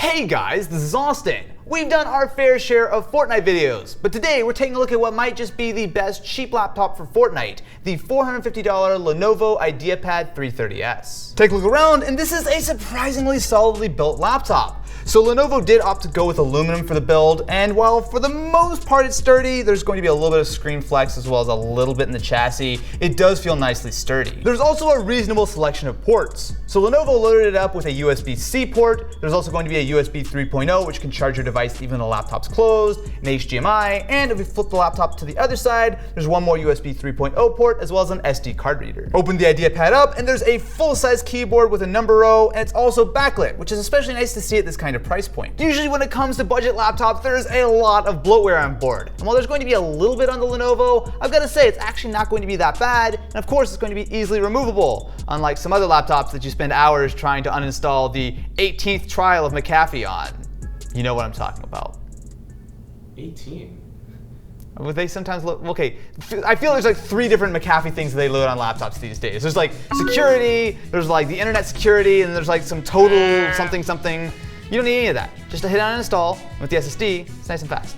Hey guys, this is Austin. We've done our fair share of Fortnite videos, but today we're taking a look at what might just be the best cheap laptop for Fortnite, the $450 Lenovo IdeaPad 330S. Take a look around, and this is a surprisingly solidly built laptop. So Lenovo did opt to go with aluminum for the build, and while for the most part it's sturdy, there's going to be a little bit of screen flex as well as a little bit in the chassis. It does feel nicely sturdy. There's also a reasonable selection of ports. So Lenovo loaded it up with a USB-C port. There's also going to be a USB 3.0, which can charge your device even when the laptop's closed, an HDMI, and if we flip the laptop to the other side, there's one more USB 3.0 port as well as an SD card reader. Open the IdeaPad up, and there's a full-size keyboard with a number row, and it's also backlit, which is especially nice to see at this kind of price point. Usually when it comes to budget laptops, there's a lot of bloatware on board. And while there's going to be a little bit on the Lenovo, I've got to say it's actually not going to be that bad, and of course it's going to be easily removable, unlike some other laptops that you spend hours trying to uninstall the 18th trial of McAfee on. You know what I'm talking about. 18? Would they sometimes look, okay, I feel there's like 3 different McAfee things that they load on laptops these days. There's like security, there's like the internet security, and there's like some total something something. You don't need any of that. Just to hit on install with the SSD, it's nice and fast.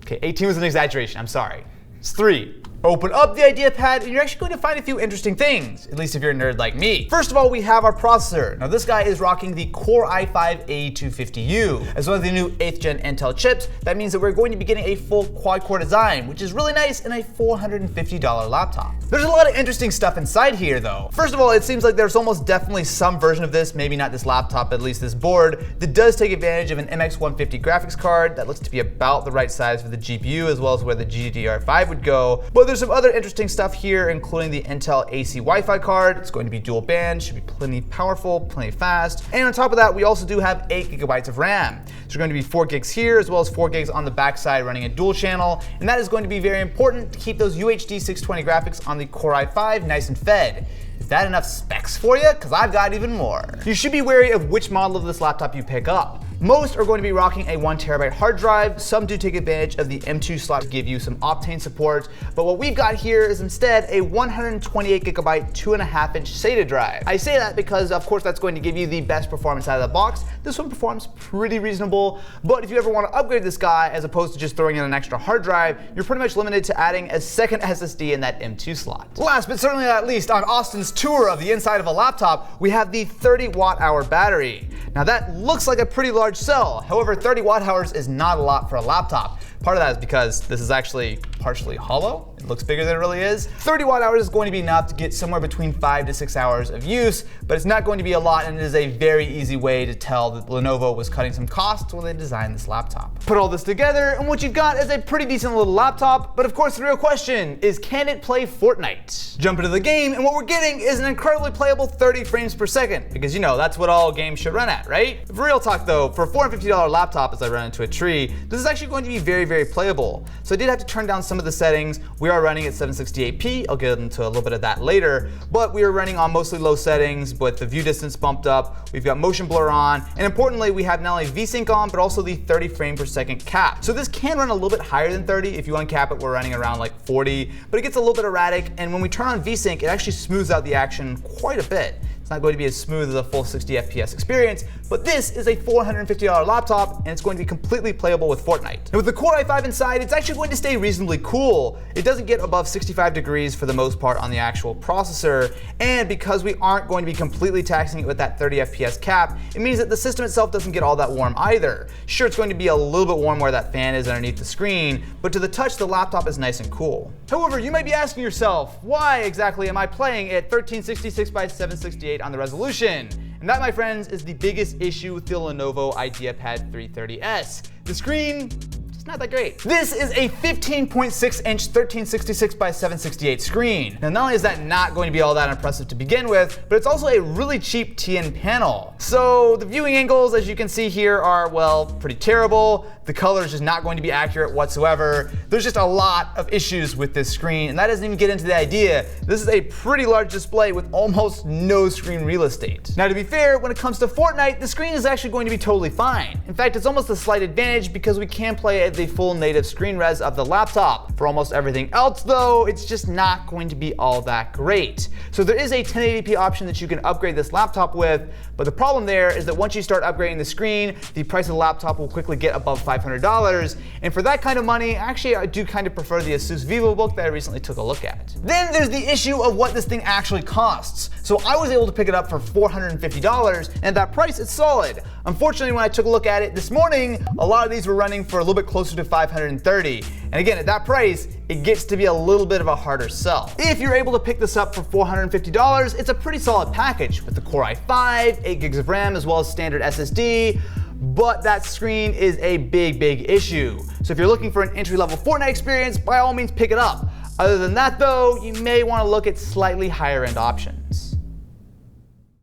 Okay, 18 was an exaggeration, I'm sorry. It's 3. Open up the IdeaPad and you're actually going to find a few interesting things, at least if you're a nerd like me. First of all, we have our processor. Now this guy is rocking the Core i5-A250U, as well as the new 8th gen Intel chips. That means that we're going to be getting a full quad-core design, which is really nice in a $450 laptop. There's a lot of interesting stuff inside here though. First of all, it seems like there's almost definitely some version of this, maybe not this laptop, at least this board, that does take advantage of an MX150 graphics card that looks to be about the right size for the GPU as well as where the GDDR5 would go. But there's some other interesting stuff here, including the Intel AC Wi-Fi card. It's going to be dual band, should be plenty powerful, plenty fast. And on top of that, we also do have 8 gigabytes of RAM. There's going to be 4 gigs here, as well as 4 gigs on the backside running a dual channel. And that is going to be very important to keep those UHD 620 graphics on the Core i5 nice and fed. Is that enough specs for you? Because I've got even more. You should be wary of which model of this laptop you pick up. Most are going to be rocking a 1TB hard drive. Some do take advantage of the M2 slot to give you some Optane support, but what we've got here is instead a 128GB 2.5-inch SATA drive. I say that because of course that's going to give you the best performance out of the box. This one performs pretty reasonable, but if you ever want to upgrade this guy as opposed to just throwing in an extra hard drive, you're pretty much limited to adding a second SSD in that M2 slot. Last but certainly not least, on Austin's tour of the inside of a laptop, we have the 30 watt-hour battery. Now that looks like a pretty large cell. However, 30 watt-hours is not a lot for a laptop. Part of that is because this is actually partially hollow. It looks bigger than it really is. 30 watt-hours is going to be enough to get somewhere between 5 to 6 hours of use, but it's not going to be a lot, and it is a very easy way to tell that Lenovo was cutting some costs when they designed this laptop. Put all this together, and what you've got is a pretty decent little laptop, but of course the real question is, can it play Fortnite? Jump into the game, and what we're getting is an incredibly playable 30 frames per second, because you know, that's what all games should run at, right? For real talk though, for a $450 laptop, as I run into a tree, this is actually going to be very playable. So I did have to turn down some of the settings. We are running at 768p, I'll get into a little bit of that later, but we are running on mostly low settings, but the view distance bumped up, we've got motion blur on, and importantly, we have not only VSync on, but also the 30 frame per second cap. So this can run a little bit higher than 30. If you uncap it, we're running around like 40, but it gets a little bit erratic, and when we turn on VSync, it actually smooths out the action quite a bit. It's not going to be as smooth as a full 60 FPS experience, but this is a $450 laptop, and it's going to be completely playable with Fortnite. And with the Core i5 inside, it's actually going to stay reasonably cool. It doesn't get above 65 degrees for the most part on the actual processor, and because we aren't going to be completely taxing it with that 30 FPS cap, it means that the system itself doesn't get all that warm either. Sure, it's going to be a little bit warm where that fan is underneath the screen, but to the touch, the laptop is nice and cool. However, you might be asking yourself, why exactly am I playing at 1366 by 768 on the resolution? And that, my friends, is the biggest issue with the Lenovo IdeaPad 330S. The screen, it's not that great. This is a 15.6-inch 1366 by 768 screen. Now, not only is that not going to be all that impressive to begin with, but it's also a really cheap TN panel. So the viewing angles, as you can see here, are, well, pretty terrible. The color is just not going to be accurate whatsoever. There's just a lot of issues with this screen, and that doesn't even get into the idea. This is a pretty large display with almost no screen real estate. Now, to be fair, when it comes to Fortnite, the screen is actually going to be totally fine. In fact, it's almost a slight advantage because we can play get the full native screen res of the laptop. For almost everything else though, it's just not going to be all that great. So there is a 1080p option that you can upgrade this laptop with, but the problem there is that once you start upgrading the screen, the price of the laptop will quickly get above $500. And for that kind of money, actually I do kind of prefer the Asus VivoBook that I recently took a look at. Then there's the issue of what this thing actually costs. So I was able to pick it up for $450, and at that price it's solid. Unfortunately, when I took a look at it this morning, a lot of these were running for a little bit closer to $530. And again, at that price, it gets to be a little bit of a harder sell. If you're able to pick this up for $450, it's a pretty solid package with the Core i5, 8 gigs of RAM, as well as standard SSD. But that screen is a big issue. So if you're looking for an entry-level Fortnite experience, by all means pick it up. Other than that though, you may want to look at slightly higher end options.